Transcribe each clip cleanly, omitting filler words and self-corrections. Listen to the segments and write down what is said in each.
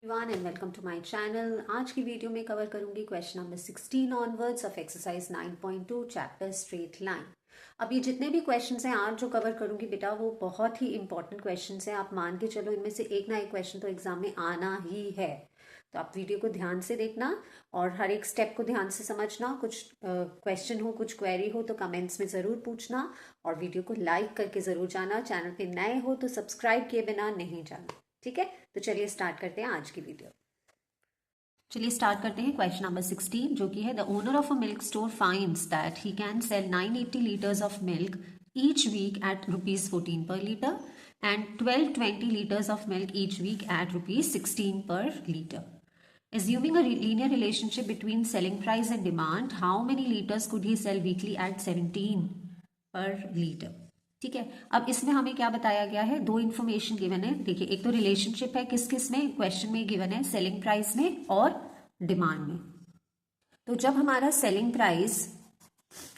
Everyone and welcome to my channel. आज की video में कवर करूंगी question number 16 onwards of exercise 9.2 chapter straight line. अब ये जितने भी क्वेश्चंस हैं आज जो कवर करूंगी बेटा वो बहुत ही इंपॉर्टेंट क्वेश्चंस हैं। आप मान के चलो इनमें से एक ना एक क्वेश्चन तो एग्जाम में आना ही है। तो आप वीडियो को ध्यान से देखना और हर एक स्टेप को ध्यान से समझना। कुछ क्वेश्चन हो, कुछ क्वेरी हो तो कमेंट्स में ज़रूर पूछना और वीडियो को लाइक करके ज़रूर जाना। चैनल पे नए हो तो सब्सक्राइब किए बिना नहीं जाना, ठीक है। तो चलिए स्टार्ट करते हैं आज की वीडियो। चलिए स्टार्ट करते हैं क्वेश्चन नंबर 16 जो कि है the owner of a milk store finds that he can sell 980 litres of milk each week at ₹14 per litre and 1220 litres of milk each week at ₹16 per litre. Assuming a linear relationship between selling price and demand, how many liters could he sell weekly at 17 per liter? ठीक है। अब इसमें हमें क्या बताया गया है, दो इन्फॉर्मेशन गिवन है। देखिए एक तो रिलेशनशिप है किस किस में, क्वेश्चन में गिवन है सेलिंग प्राइस में और डिमांड में। तो जब हमारा selling price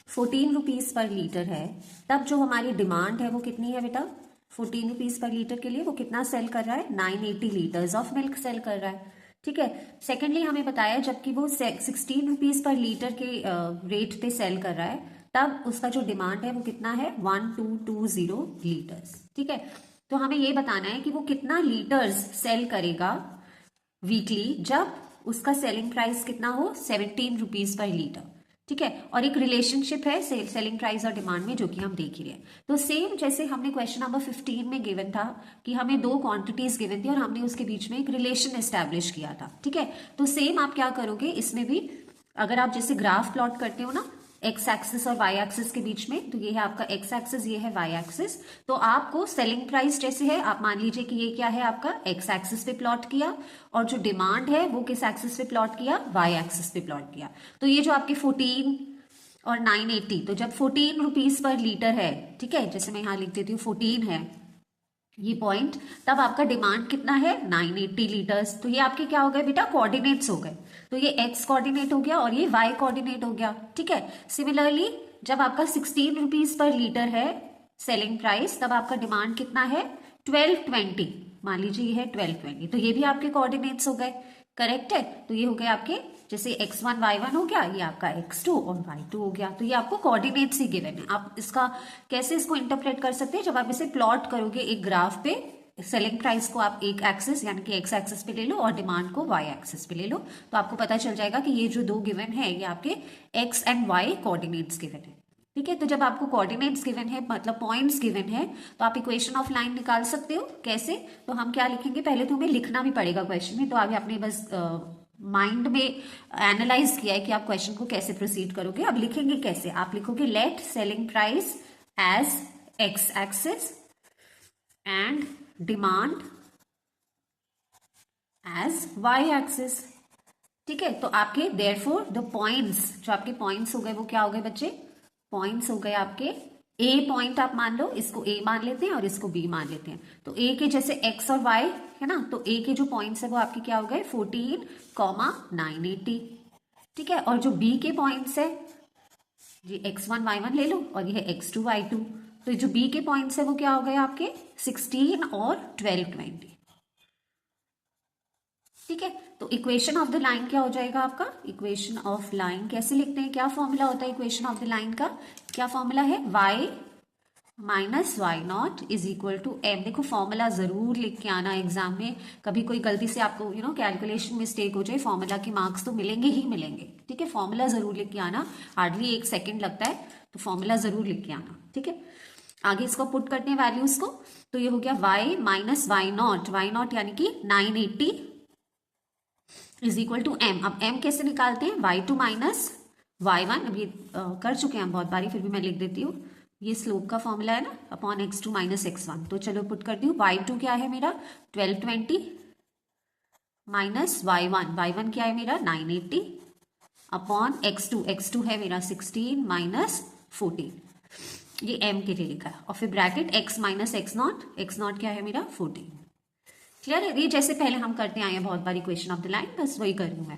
14 rupees per litre है तब जो हमारी डिमांड है वो कितनी है बेटा, 14 रुपीज पर लीटर के लिए वो कितना सेल कर रहा है, 980 लीटर्स ऑफ मिल्क सेल कर रहा है, ठीक है। सेकेंडली हमें बताया जबकि वो 16 रुपीज पर लीटर के रेट पे सेल कर रहा है तब उसका जो डिमांड है वो कितना है, 1220 लीटर्स, ठीक है। तो हमें ये बताना है कि वो कितना लीटर्स सेल करेगा वीकली जब उसका सेलिंग प्राइस कितना हो, 17 रुपीज पर लीटर, ठीक है। और एक रिलेशनशिप है सेलिंग प्राइस और डिमांड में जो कि हम देख ही रहे हैं। तो सेम जैसे हमने क्वेश्चन नंबर 15 में गिवन था कि हमें दो क्वांटिटीज गिवन थी और हमने उसके बीच में एक रिलेशन एस्टैब्लिश किया था, ठीक है। तो सेम आप क्या करोगे इसमें भी, अगर आप जैसे ग्राफ प्लॉट करते हो ना एक्स एक्सिस और वाई एक्सिस के बीच में, तो ये है आपका एक्स एक्सिस, ये है वाई एक्सिस। तो आपको सेलिंग प्राइस जैसे है आप मान लीजिए कि ये क्या है आपका एक्स एक्सिस पे प्लॉट किया और जो डिमांड है वो किस एक्सिस पे प्लॉट किया, वाई एक्सिस पे प्लॉट किया। तो ये जो आपके 14 और 980, तो जब 14 रुपीज पर लीटर है, ठीक है, जैसे मैं यहां लिख देती हूँ 14 है ये पॉइंट, तब आपका डिमांड कितना है, 980 लीटर्स। तो ये आपके क्या हो गए बेटा, कोऑर्डिनेट्स हो गए। तो ये एक्स कोऑर्डिनेट हो गया और ये वाई कोऑर्डिनेट हो गया, ठीक है। सिमिलरली जब आपका 16 रुपीज पर लीटर है सेलिंग प्राइस तब आपका डिमांड कितना है, 1220, मान लीजिए ये है 1220, तो ये भी आपके कोऑर्डिनेट्स हो गए, करेक्ट है। तो ये हो गए आपके, जैसे x1 y1 हो गया, ये आपका x2 और y2 हो गया। तो ये आपको कोऑर्डिनेट्स ही गिवन है। आप इसका कैसे इसको इंटरप्रेट कर सकते हैं, जब आप इसे प्लॉट करोगे एक ग्राफ पे, सेलिंग प्राइस को आप एक एक्सिस यानी कि एक्स एक्सिस पे ले लो और डिमांड को वाई एक्सिस पे ले लो, तो आपको पता चल जाएगा कि ये जो दो गिवन है ये आपके X and Y coordinates given है, ठीक है। तो जब आपको कोऑर्डिनेट्स गिवन है मतलब पॉइंट्स गिवन है तो आप इक्वेशन ऑफ लाइन निकाल सकते हो। कैसे, तो हम क्या लिखेंगे, पहले तो हमें लिखना भी पड़ेगा क्वेश्चन में, तो अभी आपने बस माइंड में एनालाइज किया है कि आप क्वेश्चन को कैसे प्रोसीड करोगे। अब लिखेंगे कैसे, आप लिखोगे let selling price as X axis and demand as Y axis, ठीक है। तो आपके देयरफॉर द पॉइंट्स, जो आपके पॉइंट्स हो गए वो क्या हो गए बच्चे, पॉइंट्स हो गए आपके, ए पॉइंट आप मान लो, इसको ए मान लेते हैं और इसको बी मान लेते हैं। तो ए के जैसे एक्स और वाई है ना, तो ए के जो पॉइंट्स है वो आपके क्या हो गए, 14, 980, ठीक है। और जो बी के पॉइंट्स है जी x1 y1 ले लो और ये है x2 y2, तो जो बी के पॉइंट्स है वो क्या हो गए आपके 16 और 1220, ठीक है। तो इक्वेशन ऑफ द लाइन क्या हो जाएगा आपका, इक्वेशन ऑफ लाइन कैसे लिखते हैं, क्या फॉर्मूला होता है इक्वेशन ऑफ द लाइन का, क्या फॉर्मूला है, y minus why not is equal to M. देखो फॉर्मूला जरूर लिख के आना एग्जाम में, कभी कोई गलती से आपको कैलकुलेशन मिस्टेक हो जाए, फॉर्मूला के मार्क्स तो मिलेंगे ही मिलेंगे, ठीक है। फॉर्मूला जरूर लिख के आना, हार्डली 1 सेकेंड लगता है, तो फॉर्मूला जरूर लिख के आना, ठीक है। आगे इसको पुट करते हैं वैल्यूज को, तो ये हो गया y माइनस वाई नॉट यानी कि 980 इज इक्वल टू m। अब m कैसे निकालते हैं, y2 माइनस y1, अब ये कर चुके हैं हम बहुत बारी, फिर भी मैं लिख देती हूँ, ये स्लोप का फॉर्मूला है ना, अपॉन x2 माइनस x1। तो चलो पुट करती हूँ, y2 क्या है मेरा 1220 माइनस y1 क्या है मेरा 980 अपॉन x2 है मेरा 16 माइनस 14, ये m के लिए लिखा है, और फिर ब्रैकेट x माइनस x0 क्या है मेरा 14, क्लियर है। ये जैसे पहले हम करते आए हैं बहुत बारी इक्वेशन ऑफ द लाइन, बस वही कर रही हूँ मैं।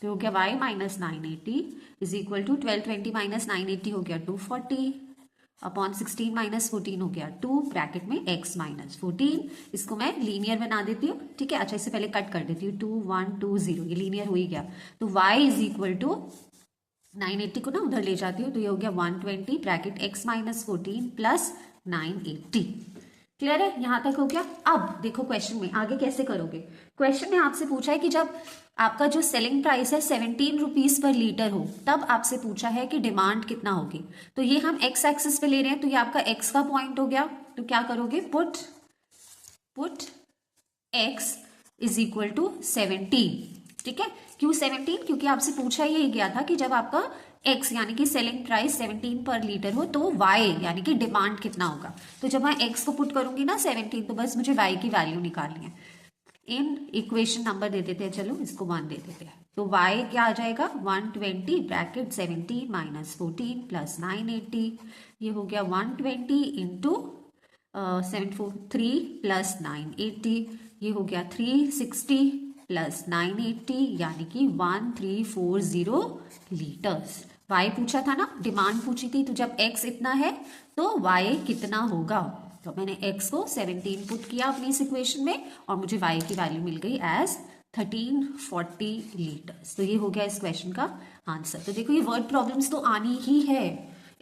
तो हो गया y minus 980 is equal to 1220 minus 980 हो गया 240 अपॉन 16 माइनस 14 हो गया 2 ब्रैकेट में x माइनस 14। इसको मैं लीनियर बना देती हूँ, ठीक है। अच्छा, इससे पहले कट कर देती हूँ, 2 1 2 0, ये लीनियर हो ही गया। तो y इज इक्वल टू 980 को ना उधर ले जाती हूँ, तो ये हो गया 120 bracket x minus 14 plus 980। Clear है, यहां तक हो गया। अब देखो क्वेश्चन में आगे कैसे करोगे। क्वेश्चन में आपसे पूछा है कि जब आपका जो सेलिंग प्राइस है 17 रुपीज पर लीटर हो, तब आपसे पूछा है कि डिमांड कितना होगी। तो ये हम एक्स एक्सिस पे ले रहे हैं, तो ये आपका एक्स का पॉइंट हो गया। तो क्या करोगे, put x is equal to 17, ठीक है। क्यों 17? क्योंकि आपसे पूछा यही गया था कि जब आपका x यानी कि सेलिंग प्राइस 17 पर लीटर हो तो y यानी कि डिमांड कितना होगा। तो जब मैं x को पुट करूंगी ना 17, तो बस मुझे y की वैल्यू निकालनी है। इन इक्वेशन नंबर दे देते हैं, चलो इसको 1 दे देते हैं। तो y क्या आ जाएगा, 120 ब्रैकेट 17 माइनस 14 प्लस 980। ये हो गया 120 इंटू 743 प्लस 980। ये हो गया 360 प्लस 980 यानी कि 1340 लीटर्स। y पूछा था ना, डिमांड पूछी थी, तो जब x इतना है तो y कितना होगा। तो मैंने x को 17 पुट किया अपनी इस इक्वेशन में और मुझे y की वैल्यू मिल गई एज 1340 लीटर्स। तो ये हो गया इस क्वेश्चन का आंसर। तो देखो ये वर्ड प्रॉब्लम्स तो आनी ही है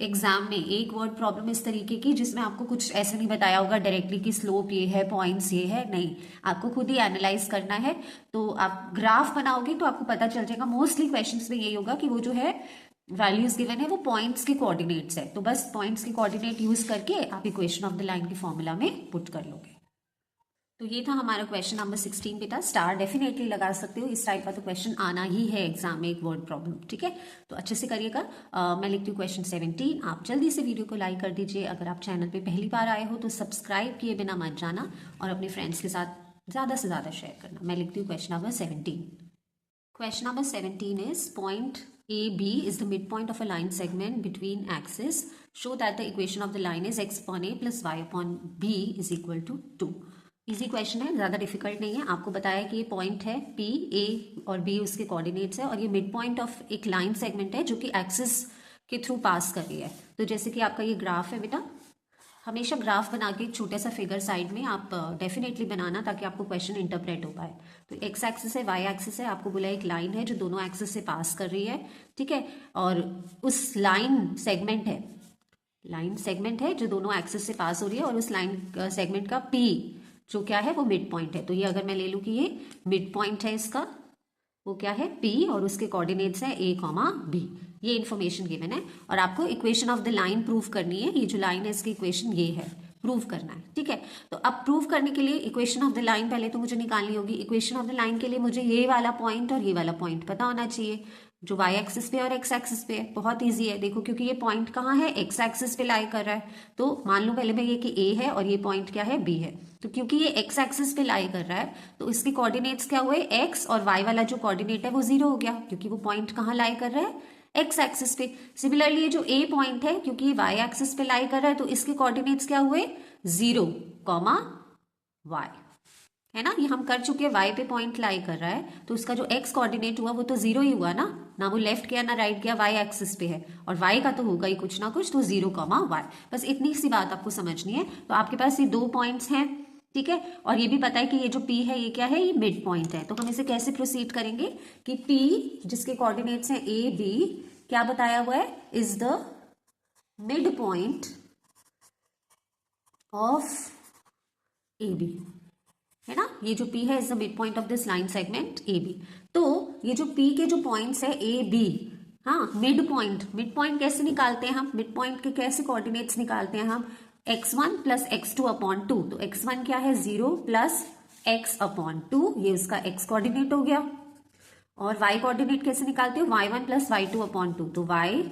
एग्जाम में। एक वर्ड प्रॉब्लम इस तरीके की जिसमें आपको कुछ ऐसे नहीं बताया होगा डायरेक्टली कि स्लोप ये है, पॉइंट्स ये है, नहीं, आपको खुद ही एनालाइज करना है। तो आप ग्राफ बनाओगे तो आपको पता चल जाएगा। मोस्टली क्वेश्चंस में यही होगा कि वो जो है वैल्यूज गिवन है वो पॉइंट्स के कोऑर्डिनेट्स है, तो बस पॉइंट्स के कोऑर्डिनेट यूज करके आप इक्वेशन ऑफ द लाइन के फॉर्मूला में पुट कर लोगे। तो ये था हमारा क्वेश्चन नंबर 16 बेटा। स्टार डेफिनेटली लगा सकते हो, इस टाइप का तो क्वेश्चन आना ही है एग्जाम में, एक वर्ड प्रॉब्लम, ठीक है। तो अच्छे से करिएगा। मैं लिखती हूँ क्वेश्चन 17। आप जल्दी से वीडियो को लाइक कर दीजिए। अगर आप चैनल पे पहली बार आए हो तो सब्सक्राइब किए बिना मत जाना और अपने फ्रेंड्स के साथ ज़्यादा से ज़्यादा शेयर करना। मैं लिखती हूँ question number 17। Question number 17 is point AB is the midpoint of a line segment between axes. Show that the equation of the line is x upon a plus y upon b is equal to 2. Easy question है, ज़्यादा difficult नहीं है। आपको बताया कि ये point है P, A और B उसके कोऑर्डिनेट्स है और ये मिड पॉइंट ऑफ एक लाइन सेगमेंट है जो कि एक्सिस के थ्रू पास कर रही है। तो जैसे कि आपका ये ग्राफ है बेटा, हमेशा ग्राफ बना के एक छोटा सा फिगर साइड में आप डेफिनेटली बनाना ताकि आपको क्वेश्चन इंटरप्रेट हो पाए। तो एक्स एक्सिस है, वाई एक्सिस है, आपको बोला एक लाइन है जो दोनों एक्सिस से पास कर रही है, ठीक है। और उस लाइन सेगमेंट है जो दोनों एक्सिस से पास हो रही है और उस लाइन सेगमेंट का पी जो क्या है वो मिड पॉइंट है। तो ये अगर मैं ले लूँ कि ये मिड पॉइंट है इसका, वो क्या है P और उसके कोऑर्डिनेट्स है A, B। ये इन्फॉर्मेशन गिवन है और आपको equation of the line prove करनी है। ये जो लाइन है इसकी इक्वेशन ये है, प्रूव करना है, ठीक है। तो अब प्रूव करने के लिए इक्वेशन ऑफ द लाइन पहले तो मुझे निकालनी होगी। इक्वेशन ऑफ द लाइन के लिए मुझे ये वाला पॉइंट और ये वाला पॉइंट पता होना चाहिए जो y एक्सिस पे और x एक्सिस पे है। बहुत इजी है, देखो क्योंकि ये पॉइंट कहाँ है, x एक्सिस पे लाई कर रहा है। तो मान लो पहले मैं ये कि a है और ये पॉइंट क्या है, b है। तो क्योंकि ये x एक्सिस पे लाई कर रहा है तो इसके कोऑर्डिनेट्स क्या हुए, x, और y वाला जो कोऑर्डिनेट है वो 0 हो गया क्योंकि वो पॉइंट कहाँ लाई कर रहा है, x एक्सिस पे। सिमिलरली ये जो a पॉइंट है क्योंकि ये y एक्सिस पे लाई कर रहा है तो इसके कोऑर्डिनेट्स क्या हुए, 0, y, है ना। ये हम कर चुके हैं, y पे पॉइंट लाई कर रहा है तो उसका जो x कोऑर्डिनेट हुआ वो तो 0 ही हुआ ना वो लेफ्ट गया ना राइट गया, y एक्सिस पे है और y का तो होगा ही कुछ ना कुछ, तो 0, y। बस इतनी सी बात आपको समझनी है। तो आपके पास ये 2 पॉइंट्स हैं, ठीक है। और ये भी पता है कि ये जो P है ये क्या है, ये मिड पॉइंट है। तो हम इसे कैसे प्रोसीड करेंगे कि P जिसके कोऑर्डिनेट्स हैं A, B, क्या बताया हुआ है, is the mid point of AB, है ना। ये जो P है is the mid point of this line segment AB। तो ये जो P के जो पॉइंट्स है A, B, हाँ, मिड पॉइंट कैसे निकालते हैं हम, मिड पॉइंट के कैसे कोऑर्डिनेट्स निकालते हैं हम, x1 प्लस x2 अपॉन 2। तो x1 क्या है, 0 प्लस x अपॉन 2, ये उसका x कोऑर्डिनेट हो गया। और y कोऑर्डिनेट कैसे निकालते हो, y1 प्लस y2 अपॉन 2। तो y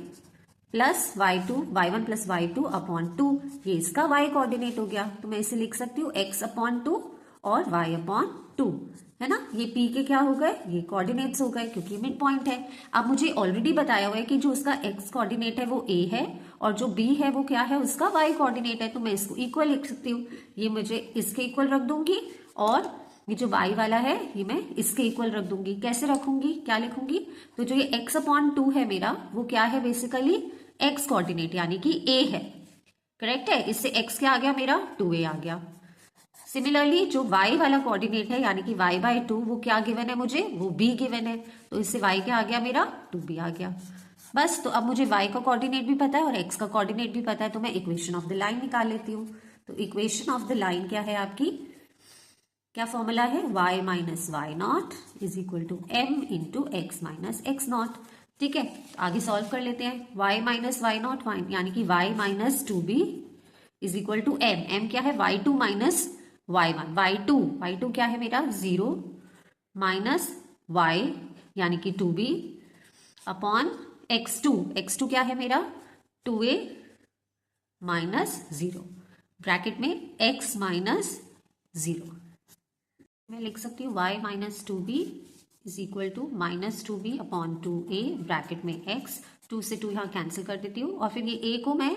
plus y1 plus y2 upon 2, ये इसका y कोऑर्डिनेट हो गया। तो मैं इसे लिख सकती हूँ x अपॉन 2 और y अपॉन 2, है ना। ये P के क्या हो गए, ये कोऑर्डिनेट्स हो गए क्योंकि मिड पॉइंट है। अब मुझे ऑलरेडी बताया हुआ है कि जो उसका x कोऑर्डिनेट है वो A है और जो B है वो क्या है, उसका y कोऑर्डिनेट है। तो मैं इसको इक्वल लिख सकती हूँ, ये मुझे इसके इक्वल रख दूंगी और ये जो y वाला है ये मैं इसके इक्वल रख दूंगी। कैसे रखूंगी, क्या लिखूंगी, तो जो ये x अपॉन 2 है मेरा वो क्या है, बेसिकली x कोऑर्डिनेट यानी कि A है, करेक्ट है। इससे x क्या आ गया मेरा 2a आ गया। सिमिलरली जो y वाला कोऑर्डिनेट है यानी कि y/2 वो क्या गिवन है मुझे, वो b गिवन है, तो इससे y क्या आ गया मेरा 2b आ गया। बस, तो अब मुझे y का कोऑर्डिनेट भी पता है और x का कोऑर्डिनेट भी पता है, तो मैं इक्वेशन ऑफ द लाइन निकाल लेती हूँ। तो इक्वेशन ऑफ द लाइन क्या है आपकी, क्या फॉर्मूला है, y minus why not is equal to m into x minus x nought. ठीक है, आगे सॉल्व कर लेते हैं। y माइनस वाई नॉट यानी कि y minus 2b is equal to m क्या है y2 माइनस y1, y2 क्या है मेरा 0 माइनस y यानी कि 2b अपॉन x2 क्या है मेरा 2a माइनस 0, ब्रैकेट में x माइनस 0। मैं लिख सकती हूँ y minus 2b is equal to minus 2b upon 2a bracket में x, 2 से 2 यहाँ कैंसिल कर देती हूँ और फिर ये a को मैं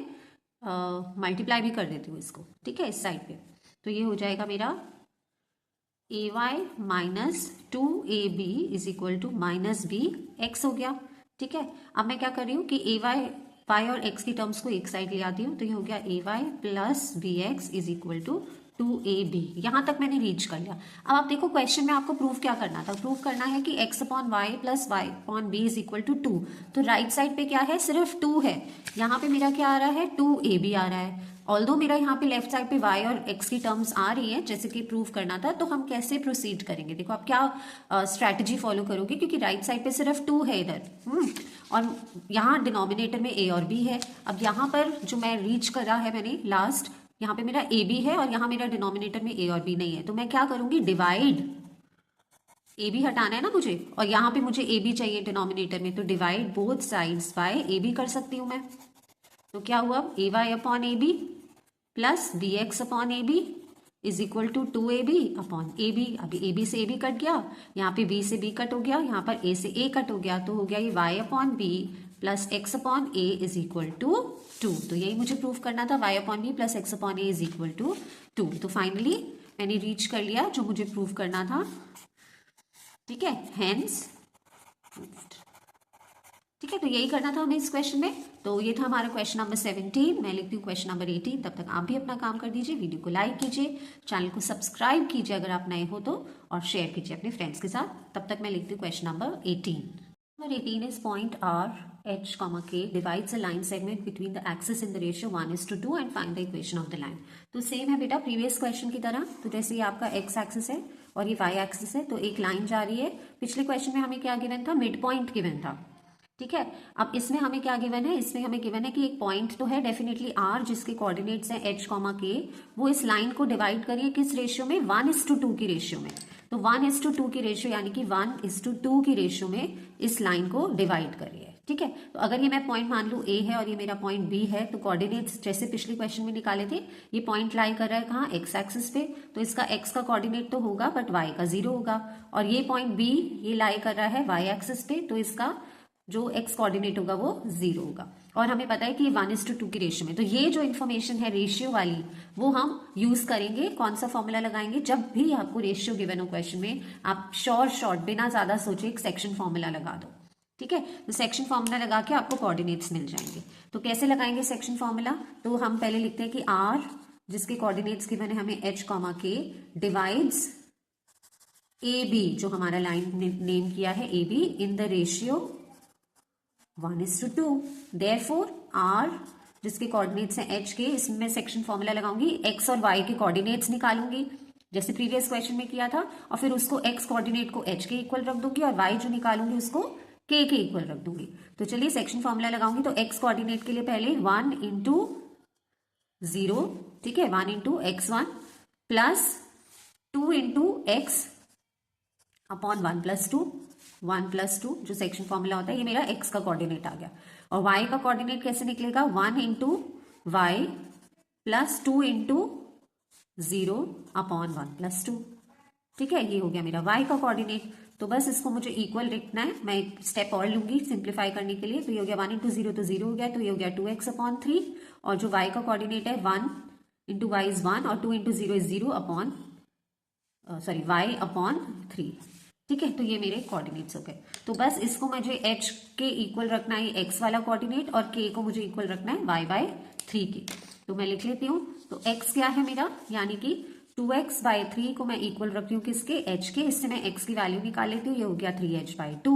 मल्टीप्लाई भी कर देती हूँ इसको, ठीक है, इस साइड पे। तो ये हो जाएगा मेरा ay minus 2ab is equal to minus b x हो गया। ठीक है, अब मैं क्या कर रही हूँ कि y और x की टर्म्स को एक साइड ले आती हूँ, तो ये हो गया ay plus B x is equal to 2ab। यहां तक मैंने रीच कर लिया। अब आप देखो क्वेश्चन में आपको प्रूफ क्या करना था, प्रूफ करना है कि x upon y plus y upon b is equal to 2। तो राइट साइड पे क्या है, सिर्फ 2 है, यहाँ पे मेरा क्या आ रहा है 2ab आ रहा है। ऑल्दो मेरा यहाँ पे लेफ्ट साइड पे y और x की टर्म्स आ रही है जैसे कि प्रूफ करना था, तो हम कैसे प्रोसीड करेंगे, देखो आप क्या स्ट्रैटेजी फॉलो करोगे, क्योंकि राइट साइड पे सिर्फ 2 है इधर और यहाँ डिनोमिनेटर में a और b है। अब यहाँ पर जो मैं रीच करा है मैंने लास्ट, यहाँ पे मेरा ए बी है और यहाँ मेरा डिनोमिनेटर में ए और बी नहीं है, तो मैं क्या करूंगी डिवाइड, ए बी हटाना है ना मुझे और यहाँ पे मुझे ए बी चाहिए डिनोमिनेटर में, तो divide both sides by A B कर सकती हूँ मैं। तो क्या हुआ A Y upon A B plus B X upon A B is equal to 2ab upon A B. अभी ए बी से ए बी कट गया, यहाँ पे b से b कट हो गया, यहाँ पर a से a कट हो गया, तो हो गया ये y upon b plus x upon a is equal to 2। तो यही मुझे प्रूफ करना था, y upon b plus x upon a is equal to 2। तो फाइनली मैंने रीच कर लिया जो मुझे प्रूफ करना था। ठीक है, हेंस प्रूफ्ड। ठीक है, तो यही करना था हमें इस क्वेश्चन में। तो ये था हमारा क्वेश्चन नंबर 17। मैं लिखती हूँ क्वेश्चन नंबर 18। तब तक आप भी अपना काम कर दीजिए, वीडियो को लाइक कीजिए, चैनल को सब्सक्राइब कीजिए अगर आप नए हो तो, और शेयर कीजिए अपने फ्रेंड्स के साथ। तब तक मैं लिखती हूँ question number 18। Number 18 is point R, H, K divides a line segment between the axis in the ratio 1:2 and find the equation of the line। तो सेम है बेटा प्रीवियस क्वेश्चन की तरह। तो जैसे ये आपका x एक्सिस है और ये y एक्सिस है, तो एक लाइन जा रही है। पिछले क्वेश्चन में हमें क्या गिवन था, मिड पॉइंट गिवन था। ठीक है, अब इसमें हमें क्या गिवन है, इसमें हमें गिवन है कि एक पॉइंट तो है डेफिनेटली R जिसके कोऑर्डिनेट्स हैं H, K, वो इस लाइन को डिवाइड करिए किस रेशियो में, 1:2 की रेशियो में। तो 1:2 की रेशियो यानी कि 1:2 की रेशियो में इस लाइन को डिवाइड करिए। ठीक है, तो अगर ये मैं पॉइंट मान लूँ A है और ये मेरा पॉइंट B है, तो कोऑर्डिनेट्स जैसे पिछले क्वेश्चन में निकाले थे, ये पॉइंट लाई कर रहा है कहाँ, x एक्सिस पे, तो इसका x का कोऑर्डिनेट तो होगा बट y का 0 होगा। और ये पॉइंट B ये लाई कर रहा है y एक्सिस पे, तो इसका जो x कोऑर्डिनेट होगा वो 0 होगा। और हमें पता है कि 1:2 की रेशियो में, तो ये जो इन्फॉर्मेशन है रेशियो वाली वो हम यूज करेंगे। कौन सा फॉर्मूला लगाएंगे, जब भी आपको रेशियो गिवन हो क्वेश्चन में, आप शॉर्ट बिना ज्यादा सोचे एक सेक्शन फॉर्मूला लगा दो। ठीक है, तो सेक्शन फॉर्मूला लगा के आपको कोऑर्डिनेट्स मिल जाएंगे। तो कैसे लगाएंगे सेक्शन फॉर्मूला, तो हम पहले लिखते हैं कि R जिसके कोऑर्डिनेट्स गिवन है हमें H, K डिवाइड्स AB, जो हमारा लाइन नेम किया है AB, in the ratio 1:2। Therefore R जिसके कोऑर्डिनेट्स हैं H के, इसमें सेक्शन फॉर्मूला लगाऊंगी, x और y के कोऑर्डिनेट्स निकालूंगी जैसे प्रीवियस क्वेश्चन में किया था, और फिर उसको x कोऑर्डिनेट को h के इक्वल रख दूंगी और y जो निकालूंगी उसको k के इक्वल रख दूंगी। तो चलिए सेक्शन फॉर्मूला लगाऊंगी। तो x कोऑर्डिनेट के लिए पहले 1:0, ठीक है, 1:x1 प्लस 2:x अपॉन 1+2, 1+2 जो सेक्शन फॉर्मूला होता है, ये मेरा x का कोऑर्डिनेट आ गया। और y का कोऑर्डिनेट कैसे निकलेगा, 1:y प्लस 2:0 अपॉन 1+2। ठीक है, ये हो गया मेरा y का कोऑर्डिनेट। तो बस इसको मुझे इक्वल लिखना है, मैं एक स्टेप और लूंगी सिंप्लीफाई करने के लिए। तो ये हो गया 1:0 तो 0 हो गया, तो ये हो गया 2x अपॉन 3, और जो y का कोऑर्डिनेट है 1:y इज 1 और 2:0 इज 0 अपॉन y अपॉन 3। ठीक है, तो ये मेरे कोऑर्डिनेट्स हो गए। तो बस इसको मुझे h के इक्वल रखना है x वाला कोऑर्डिनेट, और k को मुझे इक्वल रखना है y/3 के। तो मैं लिख लेती हूँ। तो x क्या है मेरा, यानी कि 2x/3 को मैं इक्वल रख रही हूँ किसके, h के। इससे मैं x की वैल्यू निकाल लेती हूँ, ये हो गया 3h/2।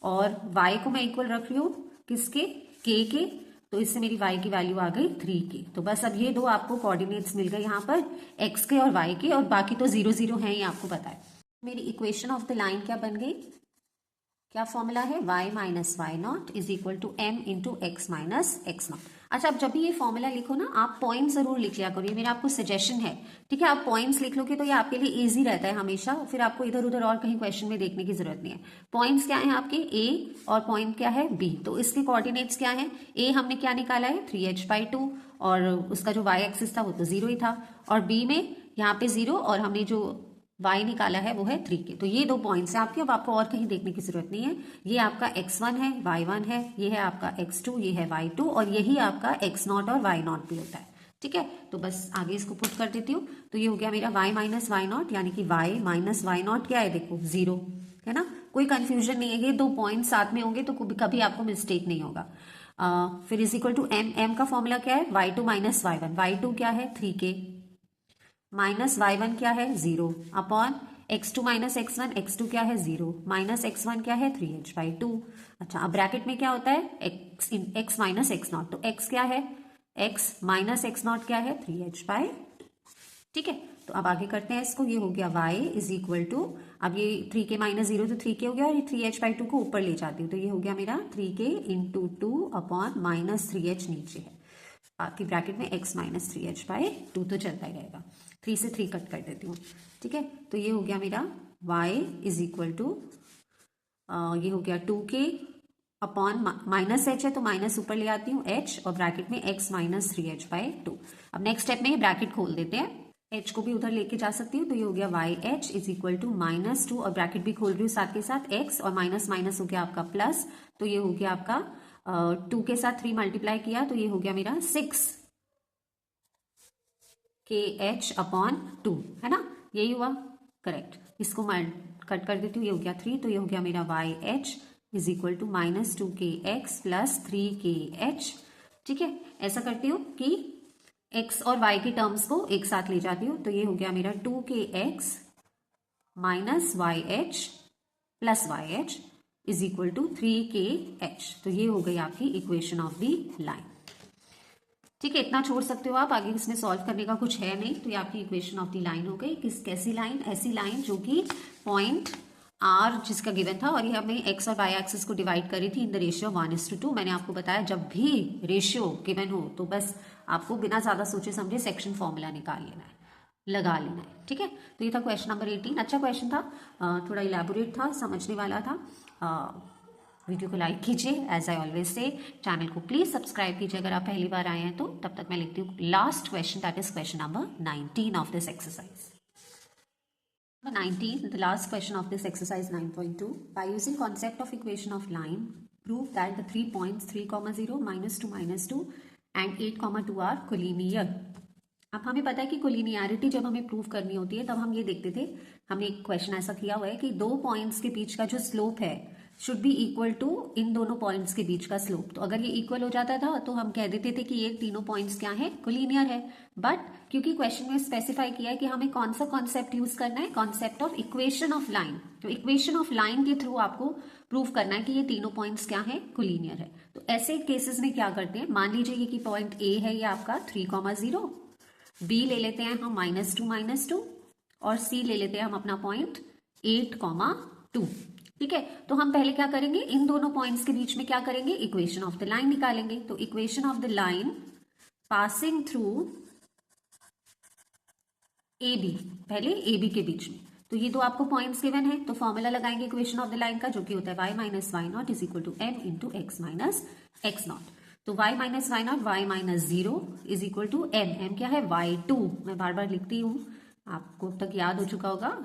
और y को मैं इक्वल रख रही हूँ किसके, k के। तो इससे मेरी y की वैल्यू आ गई 3 की। तो बस अब ये दो आपको कोऑर्डिनेट्स मिल गए यहाँ पर, x के और y के, और बाकी तो 0 0 है, ये आपको पता है। मेरी इक्वेशन ऑफ द लाइन क्या बन गई, क्या फॉर्मूला है, y minus why not is equal to m into x minus x nought. अच्छा, अब जब भी ये फॉर्मूला लिखो ना, आप पॉइंट जरूर लिख लिया करो, ये मेरा आपको सजेशन है, ठीक है। आप पॉइंट्स लिख लोगे तो ये आपके लिए इजी रहता है हमेशा, फिर आपको इधर उधर और कहीं क्वेश्चन में देखने की जरूरत नहीं है। पॉइंट्स क्या है आपके, a और पॉइंट क्या है b। तो इसके कोऑर्डिनेट्स क्या है, a हमने क्या निकाला है 3h/2, और उसका जो y एक्सिस था वो तो 0 ही था, और b में यहाँ पे 0, और हमने जो y निकाला है वो है 3 के। तो ये दो पॉइंट्स हैं आपके, अब आपको और कहीं देखने की जरूरत नहीं है। ये आपका x1 है, y1 है, ये है आपका x2, ये है y2, और यही आपका x0 और y0 भी होता है, ठीक है। तो बस आगे इसको पुट कर देती हूँ। तो ये हो गया मेरा y माइनस वाई नॉट, यानी कि y माइनस वाई नॉट क्या है, देखो 0 है ना, कोई कंफ्यूजन नहीं है। ये दो पॉइंट साथ में होंगे तो कभी आपको मिस्टेक नहीं होगा। फिर इज इक्वल टू m का फॉर्मूला क्या है, y2 माइनस y1। y2 क्या है 3k, माइनस y1 क्या है 0, upon x2 minus x1, x2 क्या है 0, माइनस x1 क्या है 3h/2। अच्छा, अब ब्रैकेट में क्या होता है, x माइनस x0। तो x क्या है, x माइनस x0 क्या है 3h/2, ठीक है। तो अब आगे करते हैं इसको, ये हो गया y इज इक्वल टू, अब ये 3k माइनस 0 तो 3k हो गया, और ये 3h/2 को ऊपर ले जाती हूँ, तो ये हो गया मेरा 3k into 2 upon minus 3h नीचे है, बाकी ब्रैकेट में x माइनस 3h/2 तो चलता ही रहेगा। 3 से 3 कट कर देती हूँ, ठीक है। तो ये हो गया मेरा y इज इक्वल टू, ये हो गया 2k अपॉन माइनस h है तो माइनस ऊपर ले आती हूँ h, और ब्रैकेट में x माइनस 3h/2। अब नेक्स्ट स्टेप में ये ब्रैकेट खोल देते हैं, h को भी उधर लेके जा सकती हूँ, तो ये हो गया y h is equal to -2, और ब्रैकेट भी खोल रही हूँ साथ के साथ, x और माइनस माइनस हो गया आपका प्लस, तो ये हो गया आपका 2 के साथ 3 मल्टीप्लाई किया, तो ये हो गया मेरा 6 KH अपॉन 2, है ना, यही हुआ करेक्ट। इसको मैं कट कर देती हूँ, ये हो गया 3, तो ये हो गया मेरा YH is equal to -2KX plus 3KH, ठीक है। ऐसा करती हूँ कि x और y के टर्म्स को एक साथ ले जाती हूँ, तो ये हो गया मेरा 2KX minus YH plus YH is equal to 3KH। तो ये हो गई आपकी इक्वेशन ऑफ द लाइन, ठीक है। इतना छोड़ सकते हो आप, आगे इसमें सॉल्व करने का कुछ है नहीं। तो ये आपकी इक्वेशन ऑफ द लाइन हो गई। कैसी लाइन, ऐसी लाइन जो कि पॉइंट आर जिसका गिवन था, और ये हमें एक्स और वाई एक्सिस को डिवाइड करी थी इन द रेशियो 1:2। मैंने आपको बताया जब भी रेशियो गिवन हो तो बस आपको बिना ज्यादा सोचे समझे सेक्शन फॉर्मूला निकाल लेना है, लगा लेना है, ठीक है। तो ये था क्वेश्चन नंबर 18। अच्छा क्वेश्चन था, थोड़ा इलेबोरेट था, समझने वाला था। वीडियो को लाइक कीजिए, as I always say. Channel को प्लीज सब्सक्राइब कीजिए अगर आप पहली बार आए हैं तो। तब तक मैं लिखती हूँ last question, that is question number 19 of this exercise. 19, the last question of this exercise 9.2. By using concept of equation of line, prove that the 3 points 3, 0, -2 and 8, 2 are collinear. अब हमें पता है कि कोलिनियरिटी जब हमें प्रूव करनी होती है तब हम ये देखते थे, हमने एक क्वेश्चन ऐसा किया हुआ है कि दो पॉइंट्स के बीच का जो स्लोप है शुड बी इक्वल टू इन दोनों पॉइंट्स के बीच का स्लोप। तो अगर ये इक्वल हो जाता था तो हम कह देते थे कि ये तीनों पॉइंट्स क्या है, कोलिनियर है। बट क्योंकि क्वेश्चन में स्पेसिफाई किया है कि हमें कौन सा कॉन्सेप्ट यूज करना है, concept of equation of line. तो इक्वेशन ऑफ लाइन के थ्रू आपको प्रूव करना है कि ये तीनों पॉइंट्स क्या है, कोलिनियर है। तो ऐसे केसेस में क्या करते हैं, मान लीजिए कि पॉइंट ए है ये आपका 3, 0, बी ले लेते हैं हम -2, और सी ले लेते हैं हम अपना पॉइंट 8, 2, ठीक है। तो हम पहले क्या करेंगे, इन दोनों पॉइंट्स के बीच में क्या करेंगे, इक्वेशन ऑफ द लाइन निकालेंगे। तो equation of the line passing through a b, पहले ए बी के बीच में। तो ये दो आपको पॉइंट्स गिवन है, तो फॉर्मूला लगाएंगे इक्वेशन ऑफ द लाइन का, जो कि होता है y minus why not is equal to m into x minus x nought. तो y minus Y nought, y minus 0 is equal to m क्या है y2। मैं बार बार लिखती हूँ, आपको तक याद हो चुका होगा,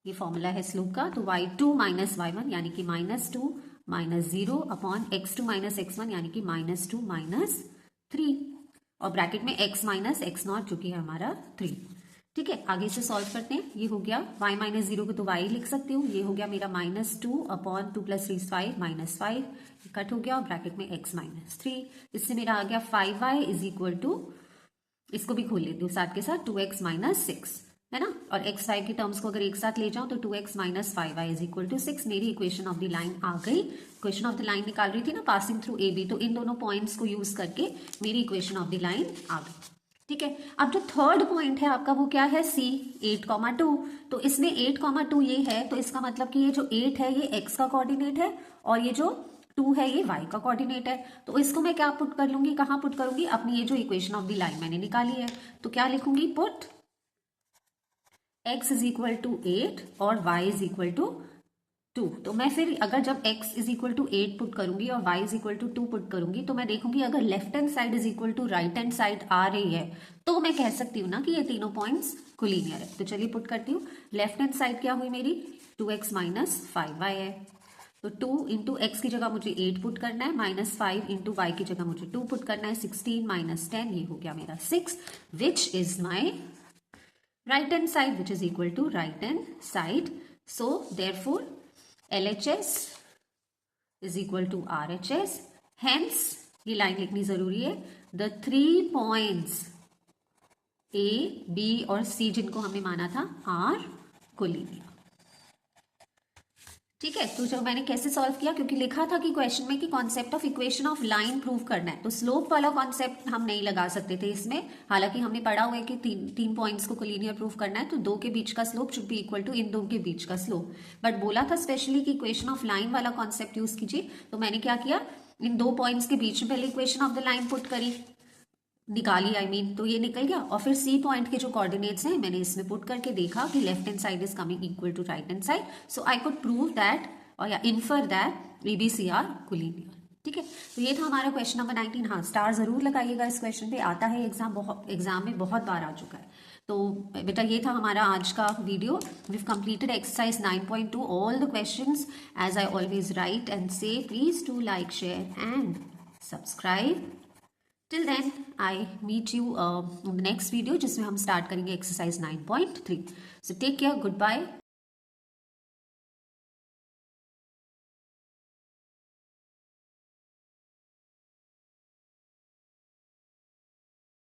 ये फॉर्मूला है स्लोप का। तो y2 माइनस y1 यानी कि -2 -0 अपॉन x2 माइनस x1 यानी कि -2 -3, और ब्रैकेट में x माइनस x0 जो कि है हमारा 3, ठीक है। आगे से सॉल्व करते हैं। ये हो गया y माइनस 0 को तो y लिख सकती हूँ, ये हो गया मेरा -2 अपॉन 2 + 3 = 5 -5 कट हो गया, और ब्रैकेट में x -3। इससे मेरा आ गया 5y इज इक्वल टू इसको भी खोल लेती हूँ साथ के साथ, 2x माइनस 6 है ना, और x y की टर्म्स को अगर एक साथ ले जाऊं तो 2x minus 5y is equal to 6। मेरी इक्वेशन ऑफ द लाइन आ गई। इक्वेशन ऑफ द लाइन निकाल रही थी ना पासिंग थ्रू AB, तो इन दोनों पॉइंट्स को यूज करके मेरी इक्वेशन ऑफ द लाइन आ गई। ठीक है, अब जो थर्ड पॉइंट है आपका वो क्या है, C 8,2। तो इसमें 8,2 ये है, तो इसका मतलब कि ये जो 8 है ये x का कोऑर्डिनेट है और ये जो 2 है ये y का कोऑर्डिनेट है। तो इसको मैं क्या पुट कर लूंगी, कहाँ पुट करूंगी, अपनी ये जो इक्वेशन ऑफ द लाइन मैंने निकाली है। तो क्या लिखूंगी, put x is equal to 8 और y इज इक्वल टू 2। तो मैं फिर अगर जब x is equal to 8 put करूंगी और y is equal to 2 put करूंगी, तो मैं देखूंगी अगर left hand side is equal to right hand side आ रही है तो मैं कह सकती हूँ ना कि ये तीनों पॉइंट्स कोलिनियर है। तो चलिए पुट करती हूँ। लेफ्ट हैंड साइड क्या हुई मेरी, 2x माइनस 5y है। तो 2 इंटू एक्स की जगह मुझे 8 पुट करना है, माइनस 5 इंटू वाई की जगह मुझे 2 पुट करना है, 16 माइनस 10 ये हो गया मेरा 6, which is my right hand side, which is equal to right hand side. So therefore LHS is equal to RHS. Hence ये लाइन लिखनी जरूरी है, the 3 points A, B और C जिनको हमने माना था are कोलिनियर। ठीक है, तो जब मैंने कैसे सॉल्व किया, क्योंकि लिखा था कि क्वेश्चन में कि concept of equation of line prove करना है, तो स्लोप वाला कॉन्सेप्ट हम नहीं लगा सकते थे इसमें। हालांकि हमने पढ़ा हुआ है कि तीन पॉइंट्स को कोलिनियर प्रूव करना है तो दो के बीच का slope should be equal to इन दो के बीच का स्लोप, बट बोला था स्पेशली कि इक्वेशन ऑफ लाइन वाला कॉन्सेप्ट यूज कीजिए। तो मैंने क्या किया, इन दो पॉइंट्स के बीच में पहले equation of the line put करी, निकाली आई मीन, तो ये निकल गया। और फिर सी पॉइंट के जो कोऑर्डिनेट्स हैं मैंने इसमें पुट करके देखा कि left hand side is coming equal to right hand side, so I could prove that और या infer that ABC are collinear. ठीक है, तो ये था हमारा क्वेश्चन नंबर 19। हाँ, स्टार जरूर लगाइएगा इस क्वेश्चन पे, आता है एग्जाम में बहुत बार आ चुका है। तो बेटा ये था हमारा आज का video. We've completed exercise 9.2 all the questions as I always write and say, please do like, share and subscribe. Till then, I meet you in the next video जिसमें हम स्टार्ट करेंगे exercise 9.3. So take care, goodbye.